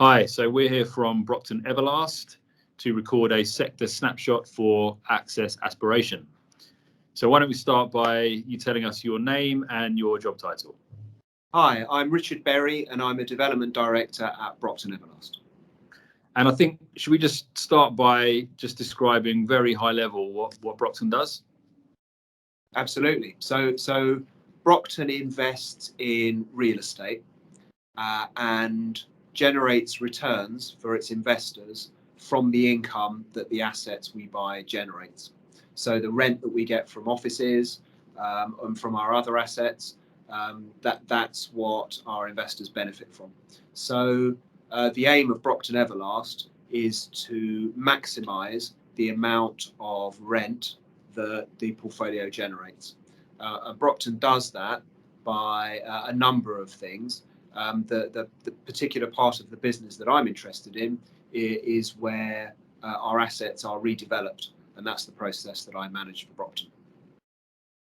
Hi, so we're here from Brockton Everlast to record a sector snapshot for Access Aspiration. So why don't we start by you telling us your name and your job title? Hi, I'm Richard Berry and I'm a Development Director at Brockton Everlast. And I think, should we just start by just describing very high level what Brockton does? Absolutely. So Brockton invests in real estate and generates returns for its investors from the income that the assets we buy generates. So the rent that we get from offices and from our other assets, that's what our investors benefit from. So the aim of Brockton Everlast is to maximise the amount of rent that the portfolio generates. And Brockton does that by a number of things. The particular part of the business that I'm interested in is where our assets are redeveloped, and that's the process that I manage for Brockton.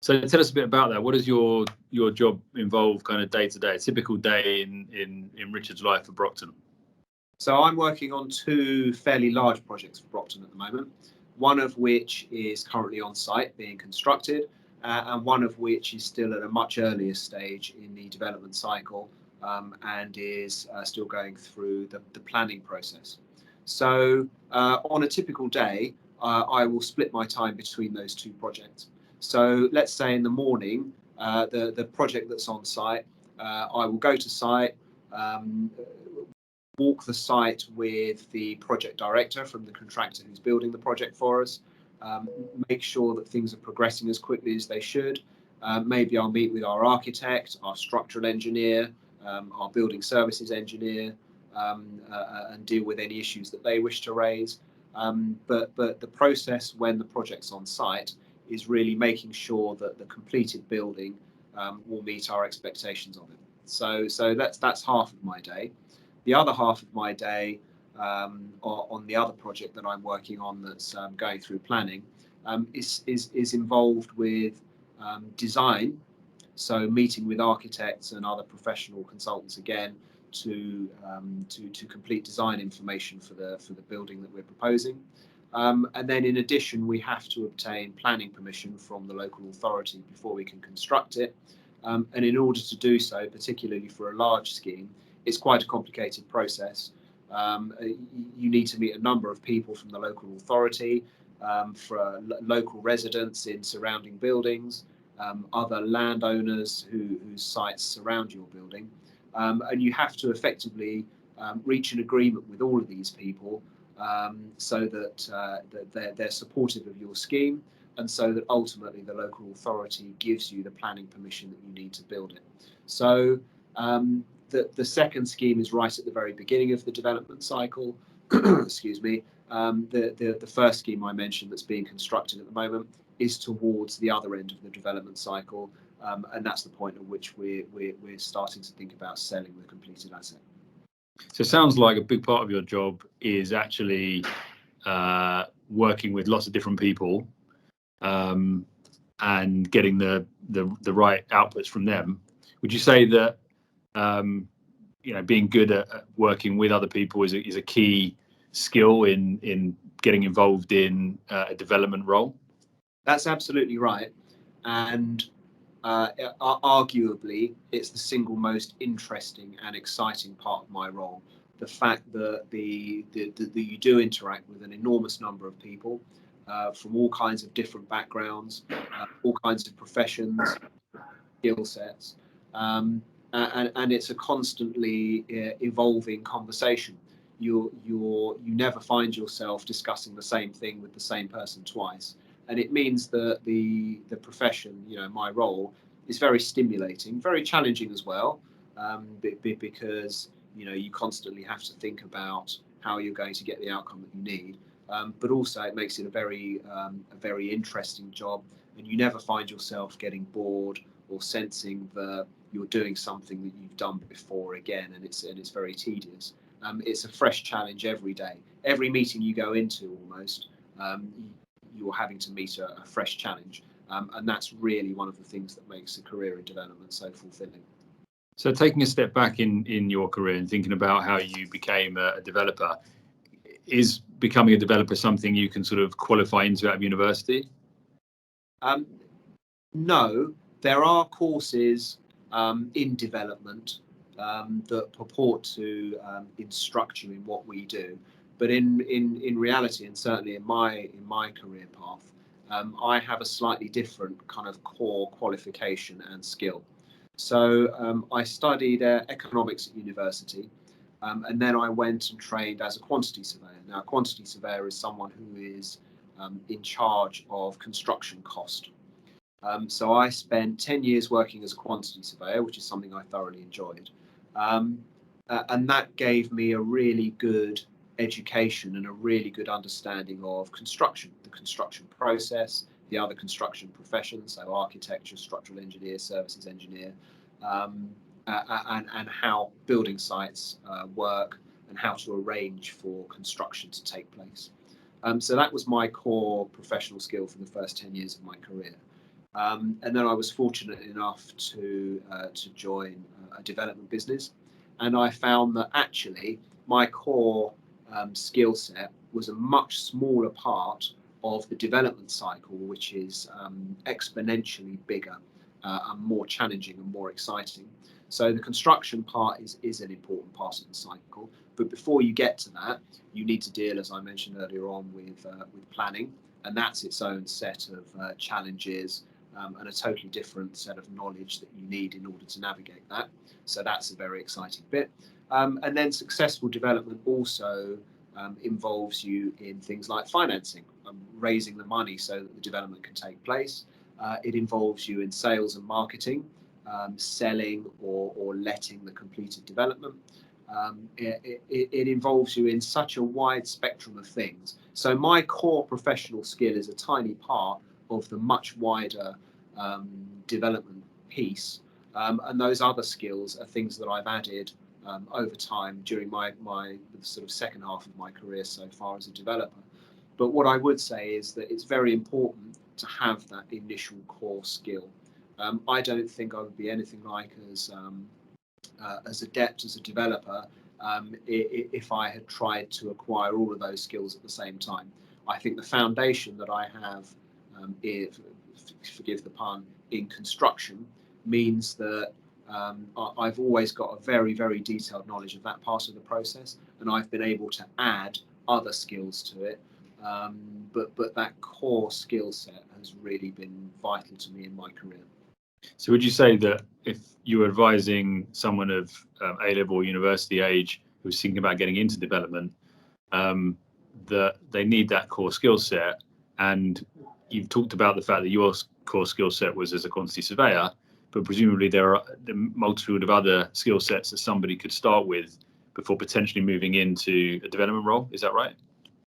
So tell us a bit about that. What does your job involve, kind of day to day, a typical day in Richard's life for Brockton? So I'm working on two fairly large projects for Brockton at the moment, one of which is currently on site being constructed, and one of which is still at a much earlier stage in the development cycle and is still going through the planning process. So on a typical day, I will split my time between those two projects. So let's say in the morning, the project that's on site, I will go to site, walk the site with the project director from the contractor who's building the project for us, make sure that things are progressing as quickly as they should. Maybe I'll meet with our architect, our structural engineer, our building services engineer, and deal with any issues that they wish to raise. But the process when the project's on site is really making sure that the completed building will meet our expectations of it. So that's half of my day. The other half of my day on the other project that I'm working on that's going through planning is involved with design. So meeting with architects and other professional consultants again to complete design information for the building that we're proposing. And then in addition, we have to obtain planning permission from the local authority before we can construct it. And in order to do so, particularly for a large scheme, it's quite a complicated process. You need to meet a number of people from the local authority, for local residents in surrounding buildings, other landowners whose sites surround your building. And you have to effectively reach an agreement with all of these people so that they're supportive of your scheme, and so that ultimately the local authority gives you the planning permission that you need to build it. So the second scheme is right at the very beginning of the development cycle. Excuse me. The first scheme I mentioned that's being constructed at the moment is towards the other end of the development cycle, and that's the point at which we're starting to think about selling the completed asset. So it sounds like a big part of your job is actually working with lots of different people and getting the right outputs from them. Would you say that being good at working with other people is a key skill in getting involved in a development role? That's absolutely right, and arguably it's the single most interesting and exciting part of my role. The fact that you do interact with an enormous number of people from all kinds of different backgrounds, all kinds of professions, skill sets. And it's a constantly evolving conversation. You never find yourself discussing the same thing with the same person twice, and it means that the profession, my role, is very stimulating, very challenging as well, because you constantly have to think about how you're going to get the outcome that you need. But also it makes it a very interesting job, and you never find yourself getting bored or sensing that you're doing something that you've done before again, and it's very tedious. It's a fresh challenge every day. Every meeting you go into, almost, you're having to meet a fresh challenge, and that's really one of the things that makes a career in development so fulfilling. So taking a step back in your career and thinking about how you became a developer, is becoming a developer something you can sort of qualify into out of university? No, there are courses in development that purport to instruct you in what we do, but in reality, and certainly in my career path, I have a slightly different kind of core qualification and skill. So I studied economics at university, and then I went and trained as a quantity surveyor. Now, a quantity surveyor is someone who is in charge of construction cost. So I spent 10 years working as a quantity surveyor, which is something I thoroughly enjoyed. And that gave me a really good education and a really good understanding of construction, the construction process, the other construction professions, so architecture, structural engineer, services engineer, and how building sites work and how to arrange for construction to take place. So that was my core professional skill for the first 10 years of my career. And then I was fortunate enough to join a development business, and I found that actually my core skill set was a much smaller part of the development cycle, which is exponentially bigger and more challenging and more exciting. So the construction part is an important part of the cycle, but before you get to that, you need to deal, as I mentioned earlier on, with planning, and that's its own set of challenges. And a totally different set of knowledge that you need in order to navigate that. So that's a very exciting bit. And then successful development also involves you in things like financing, raising the money so that the development can take place. It involves you in sales and marketing, selling or letting the completed development. It involves you in such a wide spectrum of things. So my core professional skill is a tiny part of the much wider development piece, and those other skills are things that I've added over time during my sort of second half of my career so far as a developer. But what I would say is that it's very important to have that initial core skill. I don't think I would be anything like as adept as a developer if I had tried to acquire all of those skills at the same time. I think the foundation that I have, forgive the pun, in construction means that I've always got a very, very detailed knowledge of that part of the process, and I've been able to add other skills to it. But that core skill set has really been vital to me in my career. So would you say that if you were advising someone of A-level or university age who's thinking about getting into development, that they need that core skill set? And you've talked about the fact that your core skill set was as a quantity surveyor, but presumably there are a multitude of other skill sets that somebody could start with before potentially moving into a development role. Is that right?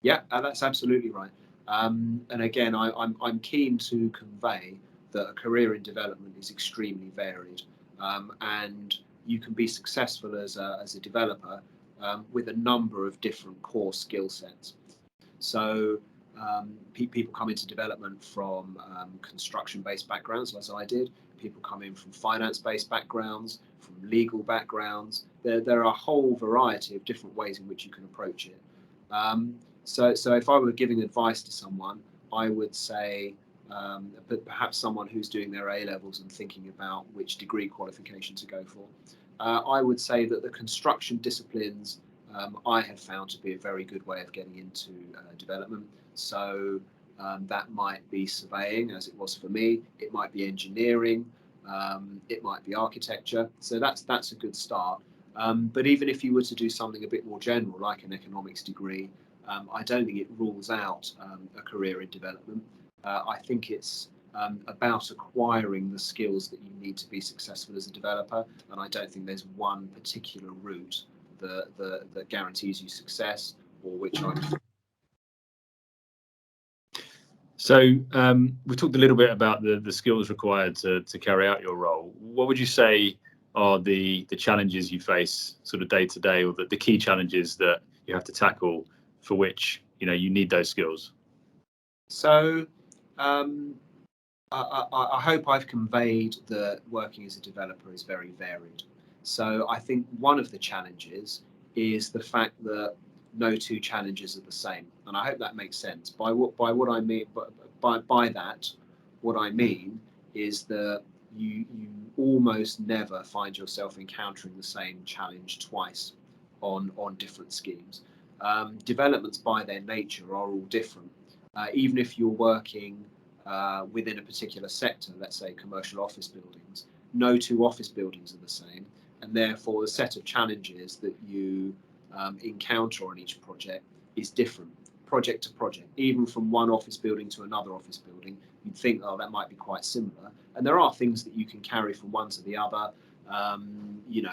Yeah, that's absolutely right. And again, I'm keen to convey that a career in development is extremely varied, and you can be successful as a developer with a number of different core skill sets. So people come into development from construction-based backgrounds, as I did. People come in from finance-based backgrounds, from legal backgrounds. There are a whole variety of different ways in which you can approach it. So if I were giving advice to someone, I would say, but perhaps someone who's doing their A-levels and thinking about which degree qualification to go for, I would say that the construction disciplines I have found to be a very good way of getting into development. So that might be surveying, as it was for me. It might be engineering. It might be architecture. So that's a good start. But even if you were to do something a bit more general, like an economics degree, I don't think it rules out a career in development. I think it's about acquiring the skills that you need to be successful as a developer, and I don't think there's one particular route that guarantees you success, or which I. So we talked a little bit about the skills required to carry out your role. What would you say are the challenges you face sort of day to day, or the key challenges that you have to tackle for which you need those skills? So I hope I've conveyed that working as a developer is very varied. So I think one of the challenges is the fact that no two challenges are the same, and I hope that makes sense. By what I mean by that, what I mean is that you almost never find yourself encountering the same challenge twice on different schemes. Developments by their nature are all different. Even if you're working within a particular sector, let's say commercial office buildings, no two office buildings are the same, and therefore the set of challenges that you encounter on each project is different, project to project. Even from one office building to another office building, you'd think, oh, that might be quite similar. And there are things that you can carry from one to the other.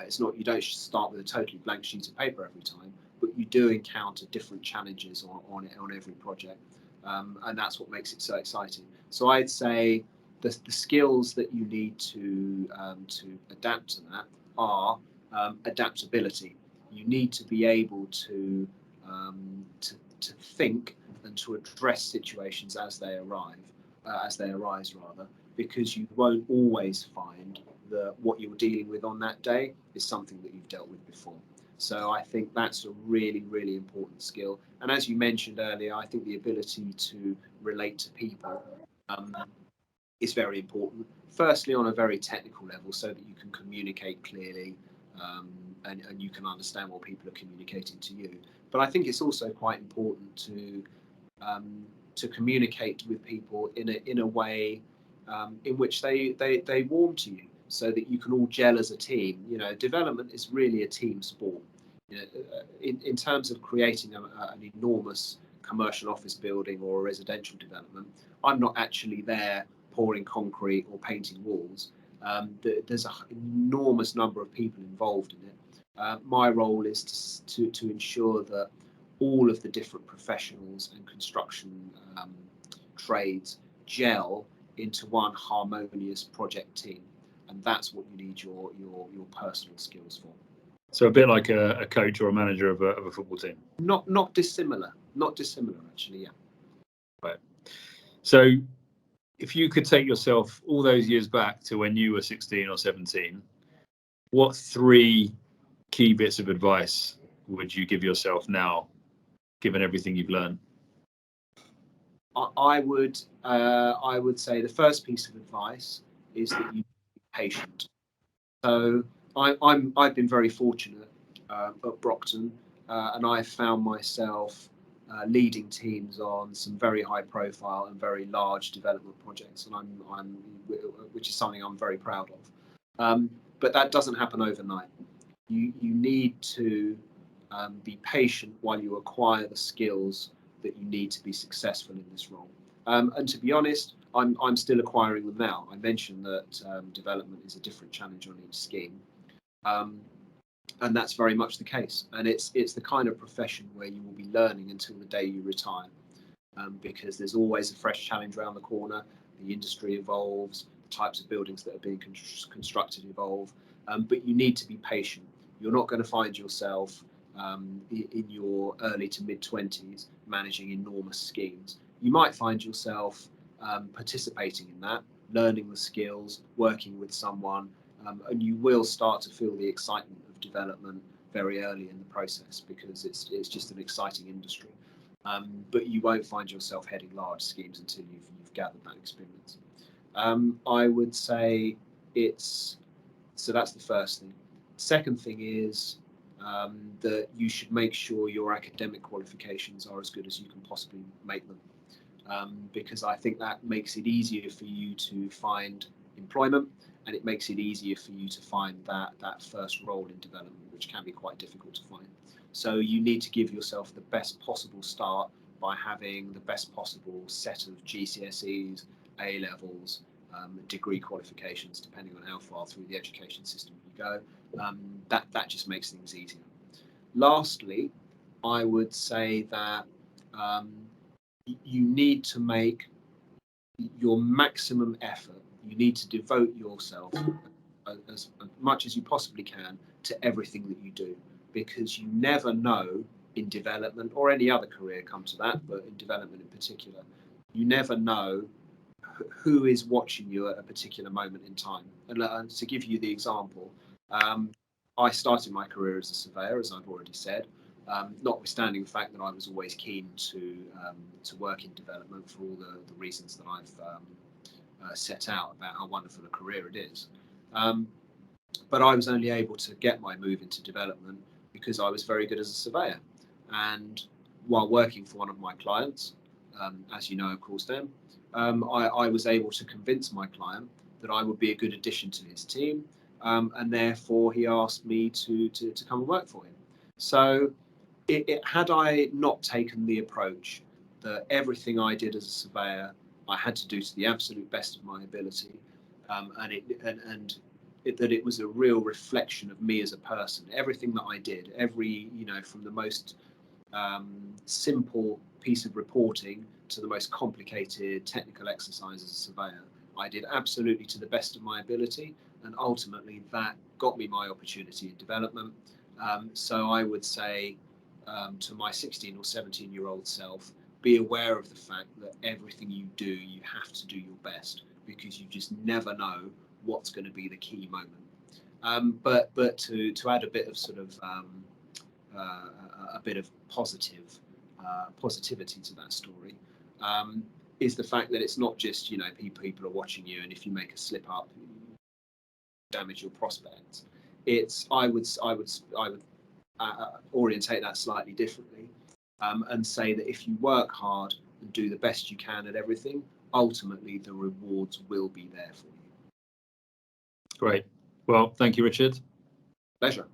It's not, you don't start with a totally blank sheet of paper every time, but you do encounter different challenges on every project. And that's what makes it so exciting. So I'd say the skills that you need to adapt to that are adaptability. You need to be able to think and to address situations as they arise, because you won't always find that what you're dealing with on that day is something that you've dealt with before. So I think that's a really, really important skill. And as you mentioned earlier, I think the ability to relate to people is very important. Firstly, on a very technical level, so that you can communicate clearly and you can understand what people are communicating to you. But I think it's also quite important to communicate with people in a way in which they warm to you, so that you can all gel as a team. Development is really a team sport. In terms of creating an enormous commercial office building or a residential development, I'm not actually there pouring concrete or painting walls. There's an enormous number of people involved in it. My role is to ensure that all of the different professionals and construction trades gel into one harmonious project team, and that's what you need your personal skills for. So a bit like a coach or a manager of a football team. Not dissimilar actually. Yeah. Right. So if you could take yourself all those years back to when you were 16 or 17, what 3 key bits of advice would you give yourself now, given everything you've learned? I would say the first piece of advice is that you be patient. So I've been very fortunate at Brockton, and I've found myself leading teams on some very high profile and very large development projects, and which is something I'm very proud of. But that doesn't happen overnight. You need to be patient while you acquire the skills that you need to be successful in this role. And to be honest, I'm still acquiring them now. I mentioned that development is a different challenge on each scheme, and that's very much the case. And it's the kind of profession where you will be learning until the day you retire, because there's always a fresh challenge around the corner. The industry evolves, the types of buildings that are being constructed evolve, but you need to be patient. You're not going to find yourself in your early to mid-20s managing enormous schemes. You might find yourself participating in that, learning the skills, working with someone, and you will start to feel the excitement of development very early in the process, because it's just an exciting industry. But you won't find yourself heading large schemes until you've gathered that experience. I would say so that's the first thing. Second thing is that you should make sure your academic qualifications are as good as you can possibly make them, because I think that makes it easier for you to find employment, and it makes it easier for you to find that first role in development, which can be quite difficult to find. So you need to give yourself the best possible start by having the best possible set of GCSEs, A levels, degree qualifications, depending on how far through the education system you go. That just makes things easier. Lastly, I would say that you need to make your maximum effort. You need to devote yourself as much as you possibly can to everything that you do, because you never know in development, or any other career, come to that, but in development in particular, you never know who is watching you at a particular moment in time. And to give you the example, I started my career as a surveyor, as I've already said, notwithstanding the fact that I was always keen to work in development for all the reasons that I've set out about how wonderful a career it is. But I was only able to get my move into development because I was very good as a surveyor. And while working for one of my clients, as you know, of course, Dan, I was able to convince my client that I would be a good addition to his team, and therefore he asked me to come and work for him. So had I not taken the approach that everything I did as a surveyor I had to do to the absolute best of my ability, that it was a real reflection of me as a person. Everything that I did, from the most simple piece of reporting to the most complicated technical exercise as a surveyor, I did absolutely to the best of my ability, and ultimately that got me my opportunity in development. So I would say to my 16 or 17-year-old self, be aware of the fact that everything you do, you have to do your best, because you just never know what's going to be the key moment. But to add a bit of sort of a bit of positivity to that story, is the fact that it's not just people are watching you, and if you make a slip up, you damage your prospects. I would orientate that slightly differently, and say that if you work hard and do the best you can at everything, ultimately the rewards will be there for you. Great. Well, thank you, Richard. Pleasure.